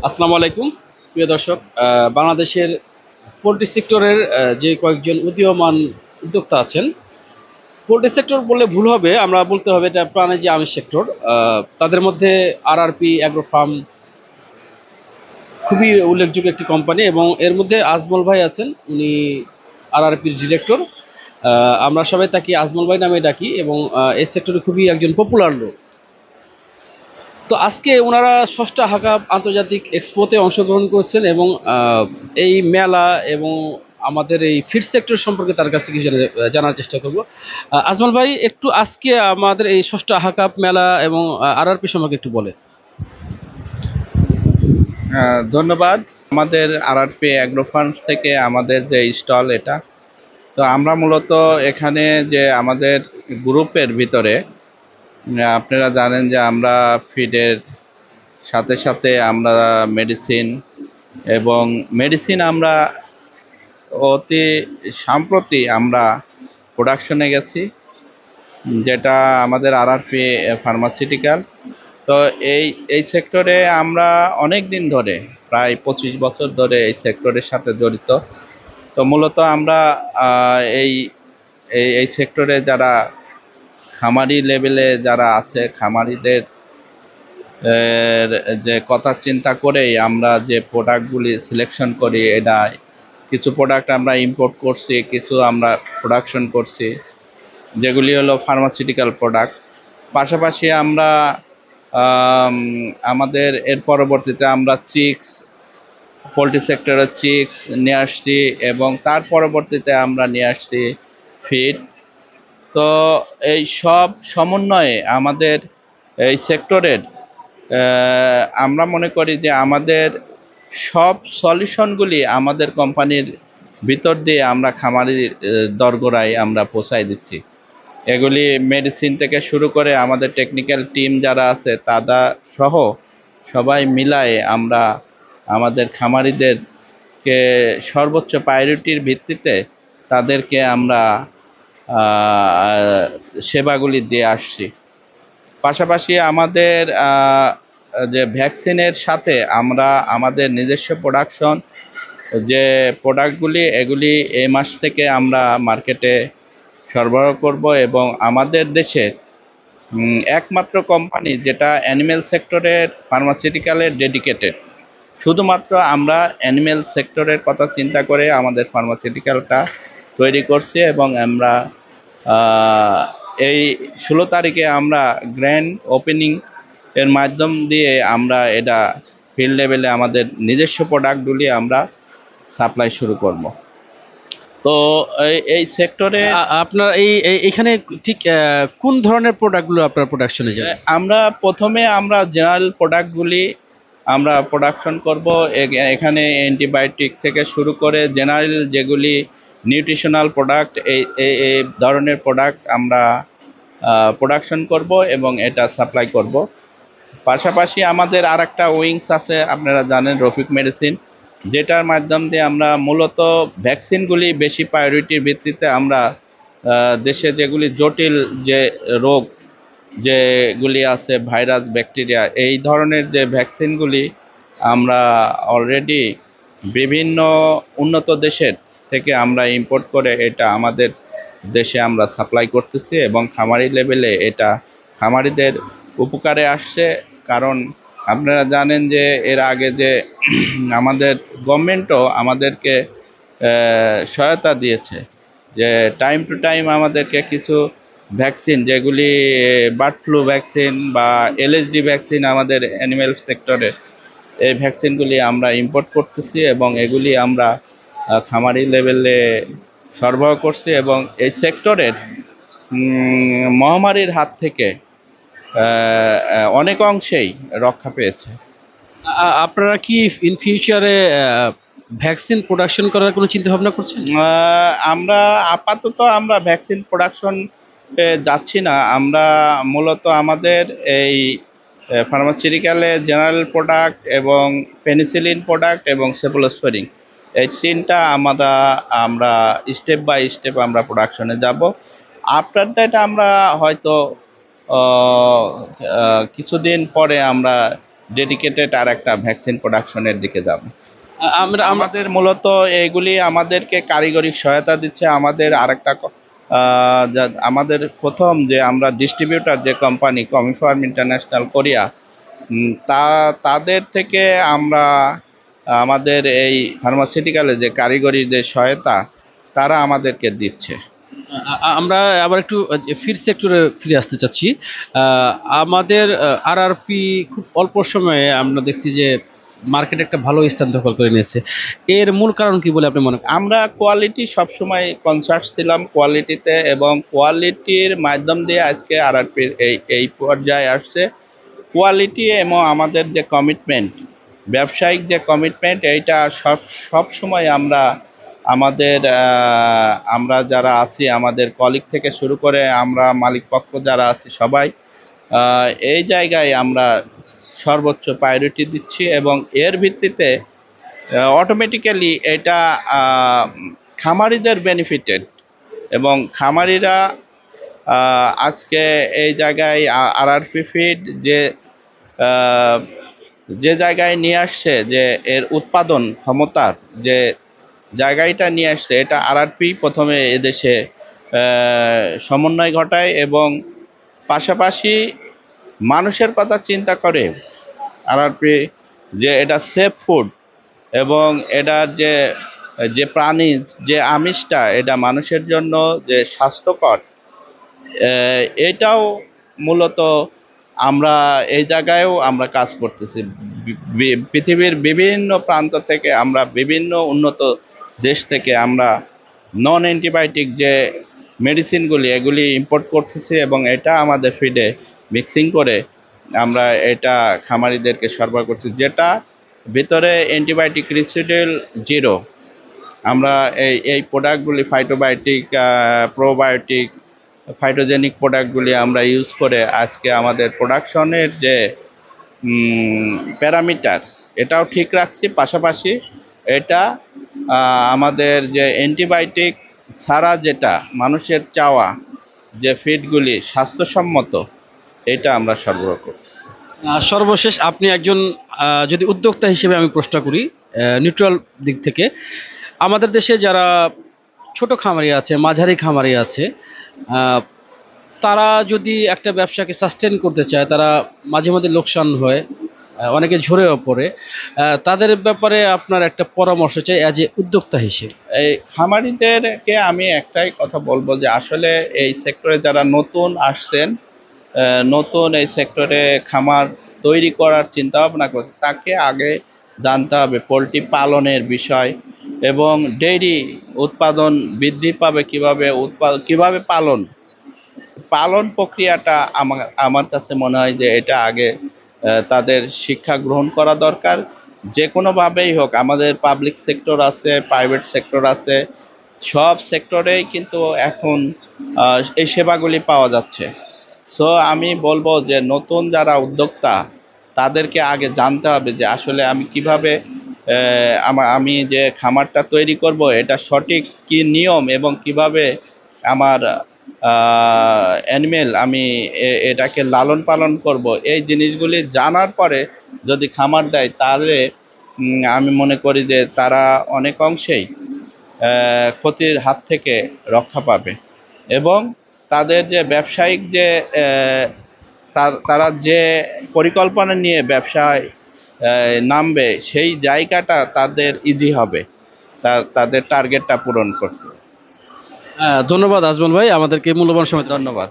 আসসালামু আলাইকুম প্রিয় দর্শক। বাংলাদেশের পোল্ট্রি সেক্টরের যে কয়েকজন উদীয়মান উদ্যোক্তা আছেন, পোল্ট্রি সেক্টর বললে ভুল হবে, আমরা বলতে হবে এটা প্রাণী আমিষ সেক্টর। তাদের মধ্যে আরআরপি অ্যাগ্রো ফার্ম খুবই উল্লেখযোগ্য একটি কোম্পানি, এবং এর মধ্যে আজমল ভাই আছেন, উনি আরআরপির ডিরেক্টর। আমরা সবাই তাকে আজমল ভাই নামে ডাকি, এবং এই সেক্টরে খুবই একজন পপুলার লোক। তো আজকে ওনারা ষষ্ঠ হাকাপ আন্তর্জাতিক এক্সপোতে অংশগ্রহণ করছেন, এবং এই মেলা এবং আমাদের এই ফিড সেক্টর সম্পর্কে তার কাছ থেকে জানার চেষ্টা করব। আজমল ভাই, একটু আজকে আমাদের এই ষষ্ঠ হাকাপ মেলা এবং আরআরপি সম্পর্কে একটু বলে। ধন্যবাদ। আমাদের আরআরপি অ্যাগ্রো ফার্মস থেকে আমাদের যে স্টল এটা, তো আমরা মূলত এখানে যে আমাদের গ্রুপের ভিতরে আপনারা জানেন যে আমরা ফিডের সাথে সাথে আমরা মেডিসিন এবং মেডিসিন আমরা অতি সম্প্রতি আমরা প্রোডাকশনে গেছি, যেটা আমাদের আরআরপি ফার্মাসিউটিক্যাল। তো এই এই সেক্টরে আমরা অনেক দিন ধরে, প্রায় 25 বছর ধরে এই সেক্টরের সাথে জড়িত। তো মূলত আমরা এই এই এই সেক্টরে যারা খামারি লেভেলে যারা আছে, খামারিদের যে কথা চিন্তা করেই আমরা যে প্রোডাক্টগুলি সিলেকশন করি, এটা কিছু প্রোডাক্ট আমরা ইম্পোর্ট করছি, কিছু আমরা প্রোডাকশন করছি, যেগুলি হলো ফার্মাসিউটিক্যাল প্রোডাক্ট। পাশাপাশি আমরা আমাদের এর পরবর্তীতে আমরা চিক্স, পোলট্রি সেক্টরের চিক্স নিয়ে আসছি, এবং তার পরবর্তীতে আমরা নিয়ে আসছি ফিড। তো এই সব সমন্বয়ে আমাদের এই সেক্টরের আমরা মনে করি যে আমাদের সব সলিউশনগুলি আমাদের কোম্পানির ভিতর দিয়ে আমরা খামারির দরগোড়ায় আমরা পৌঁছাই দিচ্ছি। এগুলি মেডিসিন থেকে শুরু করে আমাদের টেকনিক্যাল টিম যারা আছে তারা সহ সবাই মিলায়ে আমরা আমাদের খামারিদেরকে সর্বোচ্চ প্রায়োরিটির ভিত্তিতে তাদেরকে আমরা সেবাগুলি দিয়ে আসছি। পাশাপাশি আমাদের যে ভ্যাকসিনের সাথে আমরা আমাদের নিজস্ব প্রোডাকশন যে প্রোডাক্টগুলি, এগুলি এই মাস থেকে আমরা মার্কেটে সরবরাহ করব, এবং আমাদের দেশের একমাত্র কোম্পানি যেটা অ্যানিমেল সেক্টরের ফার্মাসিউটিক্যালের ডেডিকেটেড। শুধুমাত্র আমরা অ্যানিমেল সেক্টরের কথা চিন্তা করে আমাদের ফার্মাসিউটিক্যালটা তৈরি করছি, এবং আমরা এই 16 তারিখে আমরা গ্র্যান্ড ওপেনিং এর মাধ্যম দিয়ে আমরা এটা ফিল্ড লেভেলে আমাদের নিজস্ব প্রোডাক্টগুলি আমরা সাপ্লাই শুরু করব। তো এই সেক্টরে আপনার এখানে ঠিক কোন ধরনের প্রোডাক্টগুলো আপনার প্রোডাকশনে যাবে? আমরা প্রথমে আমরা জেনারেল প্রোডাক্টগুলি আমরা প্রোডাকশন করব। এখানে অ্যান্টিবায়োটিক থেকে শুরু করে জেনারেল যেগুলি নিউট্রিশনাল প্রোডাক্ট, এই ধরনের প্রোডাক্ট আমরা প্রোডাকশন করব এবং এটা সাপ্লাই করব। পাশাপাশি আমাদের আর একটা উইংস আছে, আপনারা জানেন, রফিক মেডিসিন, যেটার মাধ্যম দিয়ে আমরা মূলত ভ্যাকসিনগুলি বেশি প্রায়োরিটির ভিত্তিতে আমরা দেশে যেগুলি জটিল যে রোগ যেগুলি আছে, ভাইরাস, ব্যাকটেরিয়া, এই ধরনের যে ভ্যাকসিনগুলি আমরা অলরেডি বিভিন্ন উন্নত দেশের থেকে আমরা ইম্পোর্ট করে এটা আমাদের দেশে আমরা সাপ্লাই করতেছি, এবং খামারি লেভেলে এটা খামারিদের উপকারে আসছে। কারণ আপনারা জানেন যে এর আগে যে আমাদের গভর্নমেন্টও আমাদেরকে সহায়তা দিয়েছে, যে টাইম টু টাইম আমাদেরকে কিছু ভ্যাকসিন, যেগুলি বার্ড ফ্লু ভ্যাকসিন বা এলএসডি ভ্যাকসিন আমাদের অ্যানিমেল সেক্টরে, এই ভ্যাকসিনগুলি আমরা ইম্পোর্ট করতেছি, এবং এগুলি আমরা খামারি লেভেলে সরবরাহ করছি, এবং এই সেক্টরের মহামারীর হাত থেকে অনেক অংশেই রক্ষা পেয়েছে। আপনারা কি ইন ফিউচারে ভ্যাকসিন প্রোডাকশন করার কোনো চিন্তা ভাবনা করছেন? আমরা আপাতত আমরা ভ্যাকসিন প্রোডাকশন যাচ্ছি না। আমরা মূলত আমাদের এই ফার্মাসিউটিক্যালে জেনারেল প্রোডাক্ট এবং পেনিসিলিন প্রোডাক্ট এবং সেফলোস্পোরিন, এই তিনটা আমরা স্টেপ বাই স্টেপ আমরা প্রোডাকশনে যাব। আফটার দ্যাট আমরা হয়তো কিছুদিন পরে আমরা ডেডিকেটেড আর একটা ভ্যাকসিন প্রোডাকশনের দিকে যাব। আমরা আমাদের মূলত এইগুলি আমাদেরকে কারিগরি সহায়তা দিচ্ছে। আমাদের আরেকটা আমাদের প্রথম যে আমরা ডিস্ট্রিবিউটর যে কোম্পানি কমিফার্ম ইন্টারন্যাশনাল কোরিয়া, তাদের থেকে আমরা আমাদের এই ফার্মাসিউটিক্যালে যে কারিগরি যে সহায়তা তারা আমাদেরকে দিচ্ছে। আমরা আবার একটু ফিড সেক্টরে ফিরে আসতে চাচ্ছি। আমাদের আরআরপি খুব অল্প সময়ে আমরা দেখছি যে মার্কেটে একটা ভালো স্থান দখল করে নিয়েছে। এর মূল কারণ কি বলে আপনি মনে করেন? আমরা কোয়ালিটি সবসময় কনসার্ট ছিলাম কোয়ালিটিতে, এবং কোয়ালিটির মাধ্যম দিয়ে আজকে আরআরপির এই পর্যায়ে আসছে। কোয়ালিটি এবং আমাদের যে কমিটমেন্ট, ব্যবসায়িক যে কমিটমেন্ট, এইটা সব সময় আমরা যারা আছি, আমাদের কলিগ থেকে শুরু করে আমরা মালিক পক্ষ যারা আছি সবাই এই জায়গায় আমরা সর্বোচ্চ প্রায়োরিটি দিচ্ছি, এবং এর ভিত্তিতে অটোমেটিক্যালি এটা খামারিদের বেনিফিটেড, এবং খামারিরা আজকে এই জায়গায় আরআরপি ফিড যে জায়গায় নিয়ে আসছে, যে এর উৎপাদন ক্ষমতার যে জায়গাটা নিয়ে আসছে, এটা আরআরপি প্রথমে এদেশে সমন্বয় ঘটায়, এবং পাশাপাশি মানুষের কথা চিন্তা করে আরআরপি যে এটা সেফ ফুড, এবং এটার যে প্রাণীজ যে আমিষটা এটা মানুষের জন্য যে স্বাস্থ্যকর, এটাও মূলত আমরা এই জায়গায়ও আমরা কাজ করতেছি। পৃথিবীর বিভিন্ন প্রান্ত থেকে আমরা বিভিন্ন উন্নত দেশ থেকে আমরা নন অ্যান্টিবায়োটিক যে মেডিসিনগুলি এগুলি ইম্পোর্ট করতেছি, এবং এটা আমাদের ফিডে মিক্সিং করে আমরা এটা খামারিদেরকে সরবরাহ করছি, যেটা ভিতরে অ্যান্টিবায়োটিক রেসিডুয়াল জিরো। আমরা এই প্রোডাক্টগুলি ফাইটোবায়োটিক, প্রোবায়োটিক, ফাইটোজেনিক প্রোডাক্টগুলি আমরা ইউজ করে আজকে আমাদের প্রোডাকশনের যে প্যারামিটার এটাও ঠিক রাখছি। পাশাপাশি এটা আমাদের যে অ্যান্টিবায়োটিক ছাড়া যেটা মানুষের চাওয়া যে ফিডগুলি স্বাস্থ্যসম্মত, এটা আমরা সরবরাহ করছি। সর্বশেষ আপনি একজন যদি উদ্যোক্তা হিসেবে আমি প্রশ্ন করি, নিউট্রাল দিক থেকে, আমাদের দেশে যারা ছোট খামারি আছে, মাঝারি খামারি আছে, তারা যদি একটা ব্যবসাকে সাস্টেন করতে চায়, তারা মাঝে মাঝে লোকসান হয়, অনেকে ঝরেও পড়ে, তাদের ব্যাপারে আপনার একটা পরামর্শ চাই অ্যাজ এ উদ্যোক্তা হিসেবে। এই খামারিদেরকে আমি একটাই কথা বলবো যে আসলে এই সেক্টরে যারা নতুন আসছেন, নতুন এই সেক্টরে খামার তৈরি করার চিন্তা ভাবনা করছে, তাকে আগে জানতে হবে পোলট্রি পালনের বিষয়, এবং ডেইরি উৎপাদন বৃদ্ধি পাবে কিভাবে পালন প্রক্রিয়াটা আমার কাছে মনে হয় যে এটা আগে তাদের শিক্ষা গ্রহণ করা দরকার। যে কোনোভাবেই হোক, আমাদের পাবলিক সেক্টর আছে, প্রাইভেট সেক্টর আছে, সব সেক্টরেই কিন্তু এখন এই সেবাগুলি পাওয়া যাচ্ছে। সো আমি বলবো যে নতুন যারা উদ্যোক্তা, তাদেরকে আগে জানতে হবে যে আসলে আমি কিভাবে আমি যে খামারটা তৈরি করব এটা সঠিক কি নিয়ম, এবং কিভাবে আমার অ্যানিমেল আমি এটাকে লালন পালন করব, এই জিনিসগুলি জানার পরে যদি খামার দেয়, তাহলে আমি মনে করি যে তারা অনেক অংশেই ক্ষতির হাত থেকে রক্ষা পাবে, এবং তাদের যে ব্যবসায়িক যে তারা যে পরিকল্পনা নিয়ে ব্যবসায় নামবে, সেই জায়গাটা তাদের ইজি হবে তাদের টার্গেটটা পূরণ করতে। ধন্যবাদ আজমল ভাই, আমাদেরকে মূল্যবান সময় দেওয়ার জন্য। ধন্যবাদ।